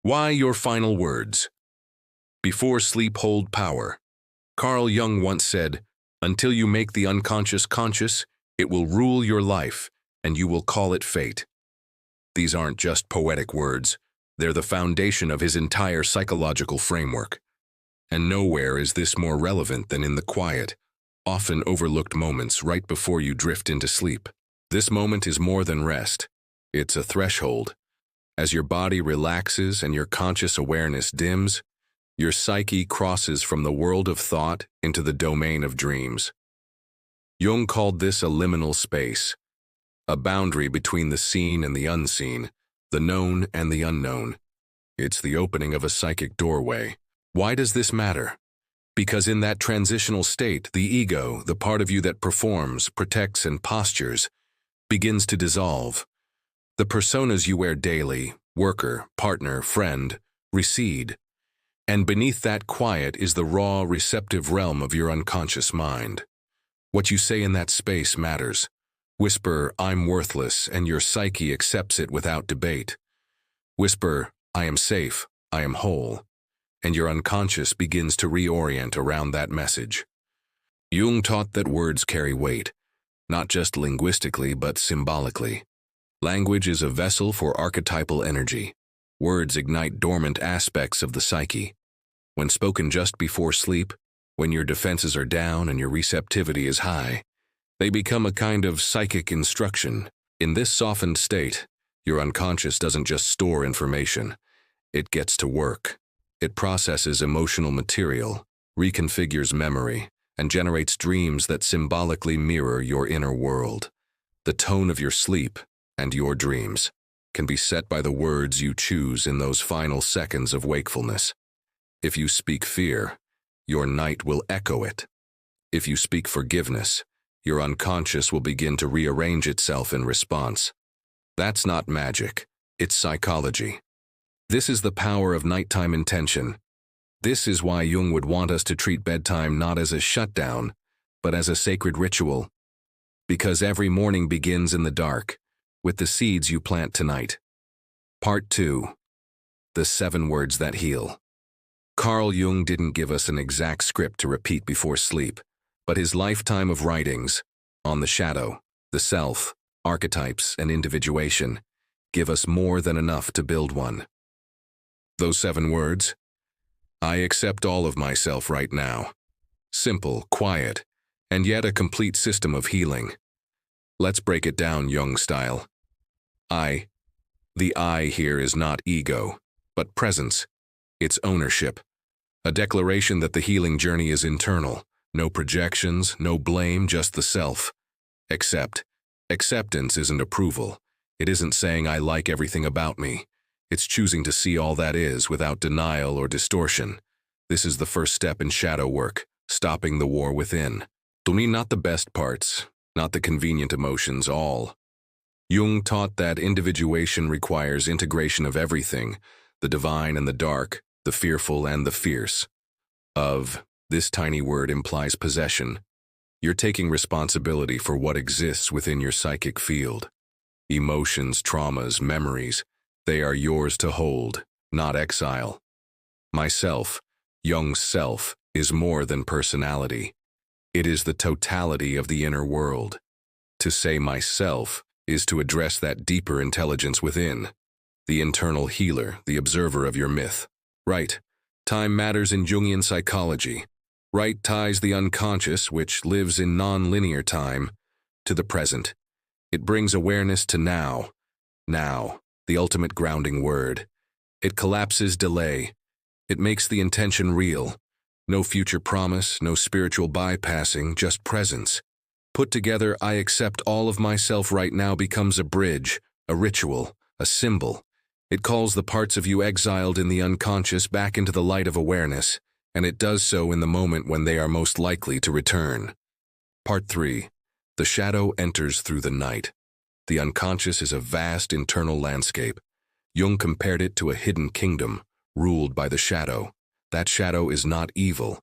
Why your final words? Before sleep hold power. Carl Jung once said, "Until you make the unconscious conscious, it will rule your life, and you will call it fate." These aren't just poetic words. They're the foundation of his entire psychological framework. And nowhere is this more relevant than in the quiet, often overlooked moments right before you drift into sleep. This moment is more than rest. It's a threshold. As your body relaxes and your conscious awareness dims, your psyche crosses from the world of thought into the domain of dreams. Jung called this a liminal space, a boundary between the seen and the unseen, the known and the unknown. It's the opening of a psychic doorway. Why does this matter? Because in that transitional state, the ego, the part of you that performs, protects, and postures, begins to dissolve. The personas you wear daily, worker, partner, friend, recede. And beneath that quiet is the raw, receptive realm of your unconscious mind. What you say in that space matters. Whisper, "I'm worthless," and your psyche accepts it without debate. Whisper, "I am safe, I am whole," and your unconscious begins to reorient around that message. Jung taught that words carry weight, not just linguistically but symbolically. Language is a vessel for archetypal energy. Words ignite dormant aspects of the psyche. When spoken just before sleep, when your defenses are down and your receptivity is high, they become a kind of psychic instruction. In this softened state, your unconscious doesn't just store information. It gets to work. It processes emotional material, reconfigures memory, and generates dreams that symbolically mirror your inner world. The tone of your sleep and your dreams can be set by the words you choose in those final seconds of wakefulness. If you speak fear, your night will echo it. If you speak forgiveness, your unconscious will begin to rearrange itself in response. That's not magic, it's psychology. This is the power of nighttime intention. This is why Jung would want us to treat bedtime not as a shutdown, but as a sacred ritual. Because every morning begins in the dark, with the seeds you plant tonight. Part 2. The 7 words that heal. Carl Jung didn't give us an exact script to repeat before sleep, but his lifetime of writings on the shadow, the self, archetypes, and individuation give us more than enough to build one. Those 7 words: I accept all of myself right now. Simple, quiet, and yet a complete system of healing. Let's break it down Jung style. I. The I here is not ego, but presence. It's ownership. A declaration that the healing journey is internal. No projections, no blame, just the self. Accept. Acceptance isn't approval. It isn't saying I like everything about me. It's choosing to see all that is without denial or distortion. This is the first step in shadow work, stopping the war within. To me, not the best parts, not the convenient emotions, all. Jung taught that individuation requires integration of everything, the divine and the dark, the fearful and the fierce. This tiny word implies possession. You're taking responsibility for what exists within your psychic field. Emotions, traumas, memories, they are yours to hold, not exile. Myself, Jung's self, is more than personality. It is the totality of the inner world. To say myself is to address that deeper intelligence within, the internal healer, the observer of your myth. Right. Time matters in Jungian psychology. Right ties the unconscious, which lives in non-linear time, to the present. It brings awareness to now. Now, the ultimate grounding word. It collapses delay. It makes the intention real. No future promise, no spiritual bypassing, just presence. Put together, I accept all of myself right now becomes a bridge, a ritual, a symbol. It calls the parts of you exiled in the unconscious back into the light of awareness, and it does so in the moment when they are most likely to return. Part 3. The shadow enters through the night. The unconscious is a vast internal landscape. Jung compared it to a hidden kingdom, ruled by the shadow. That shadow is not evil.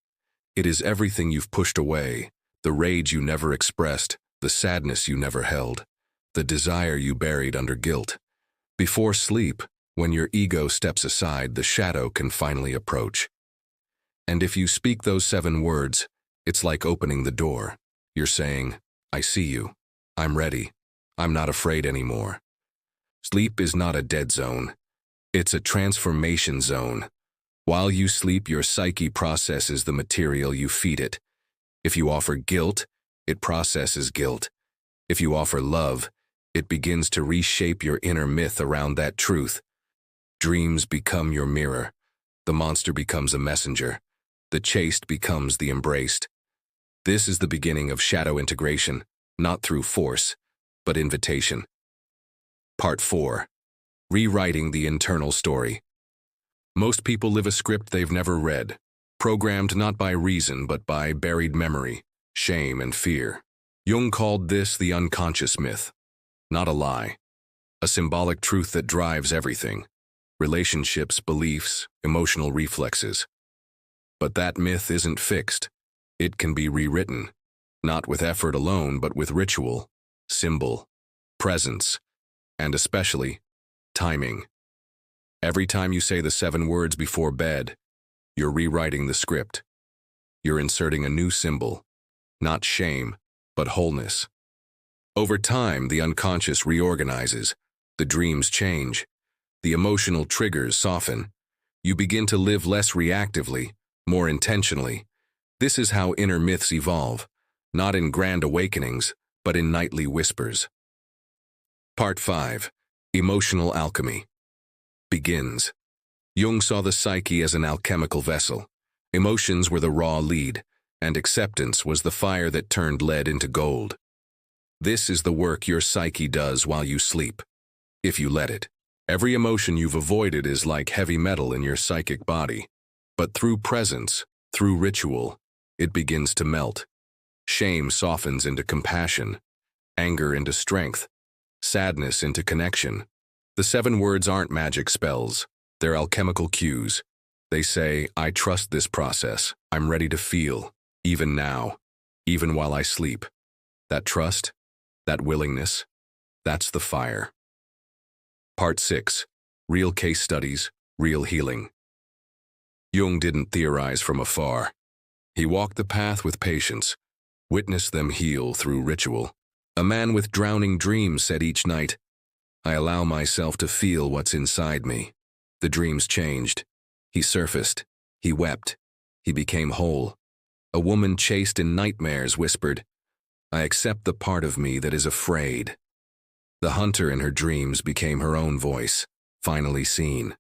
It is everything you've pushed away, the rage you never expressed, the sadness you never held, the desire you buried under guilt. Before sleep, When your ego steps aside, the shadow can finally approach. And if you speak those 7 words, it's like opening the door. You're saying, I see you. I'm ready. I'm not afraid anymore. Sleep is not a dead zone. It's a transformation zone. While you sleep, your psyche processes the material you feed it. If you offer guilt, it processes guilt. If you offer love, it begins to reshape your inner myth around that truth. Dreams become your mirror. The monster becomes a messenger. The chased becomes the embraced. This is the beginning of shadow integration, not through force, but invitation. Part 4. Rewriting the internal story. Most people live a script they've never read, programmed not by reason but by buried memory, shame, and fear. Jung called this the unconscious myth. Not a lie. A symbolic truth that drives everything. Relationships, beliefs, emotional reflexes. But that myth isn't fixed. It can be rewritten, not with effort alone, but with ritual, symbol, presence, and especially timing. Every time you say the 7 words before bed, you're rewriting the script. You're inserting a new symbol, not shame, but wholeness. Over time, the unconscious reorganizes, the dreams change, the emotional triggers soften. You begin to live less reactively, more intentionally. This is how inner myths evolve, not in grand awakenings, but in nightly whispers. Part 5. Emotional alchemy. Begins. Jung saw the psyche as an alchemical vessel. Emotions were the raw lead, and acceptance was the fire that turned lead into gold. This is the work your psyche does while you sleep, if you let it. Every emotion you've avoided is like heavy metal in your psychic body. But through presence, through ritual, it begins to melt. Shame softens into compassion, anger into strength, sadness into connection. The 7 words aren't magic spells. They're alchemical cues. They say, I trust this process. I'm ready to feel, even now, even while I sleep. That trust, that willingness, that's the fire. Part 6. Real case studies, real healing. Jung didn't theorize from afar. He walked the path with patience, witnessed them heal through ritual. A man with drowning dreams said each night, I allow myself to feel what's inside me. The dreams changed. He surfaced. He wept. He became whole. A woman chased in nightmares whispered, I accept the part of me that is afraid. The hunter in her dreams became her own voice, finally seen.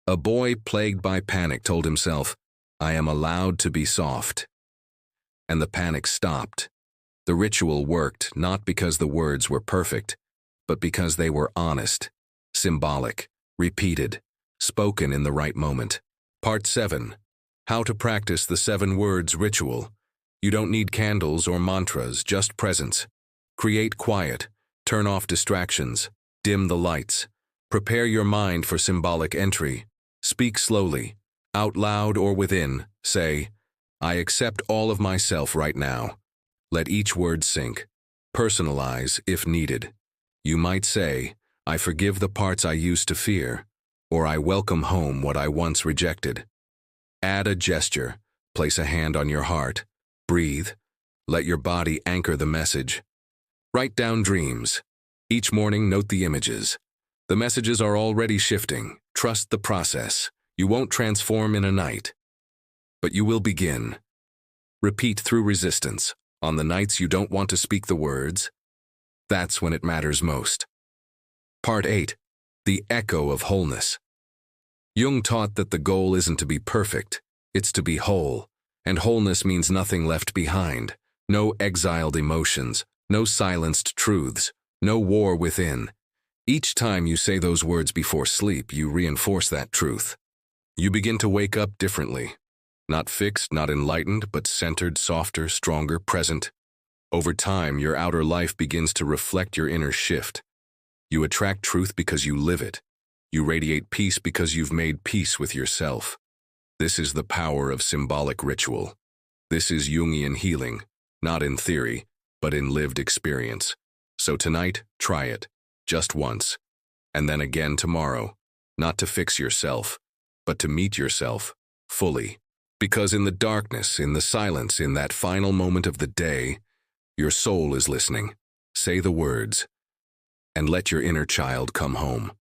A boy plagued by panic told himself, I am allowed to be soft. And the panic stopped. The ritual worked not because the words were perfect, but because they were honest, symbolic, repeated, spoken in the right moment. Part 7. How to practice the 7 words ritual. You don't need candles or mantras, just presence. Create quiet, turn off distractions, dim the lights. Prepare your mind for symbolic entry. Speak slowly, out loud or within. Say, I accept all of myself right now. Let each word sink. Personalize if needed. You might say, I forgive the parts I used to fear, or I welcome home what I once rejected. Add a gesture. Place a hand on your heart. Breathe. Let your body anchor the message. Write down dreams. Each morning, note the images. The messages are already shifting. Trust the process. You won't transform in a night, but you will begin. Repeat through resistance. On the nights you don't want to speak the words, that's when it matters most. Part 8. The echo of wholeness. Jung taught that the goal isn't to be perfect, it's to be whole. And wholeness means nothing left behind. No exiled emotions, no silenced truths, no war within. Each time you say those words before sleep, you reinforce that truth. You begin to wake up differently. Not fixed, not enlightened, but centered, softer, stronger, present. Over time, your outer life begins to reflect your inner shift. You attract truth because you live it. You radiate peace because you've made peace with yourself. This is the power of symbolic ritual. This is Jungian healing, not in theory, but in lived experience. So tonight, try it, just once, and then again tomorrow. not to fix yourself, but to meet yourself fully. Because in the darkness, in the silence, in that final moment of the day, your soul is listening. Say the words, and let your inner child come home.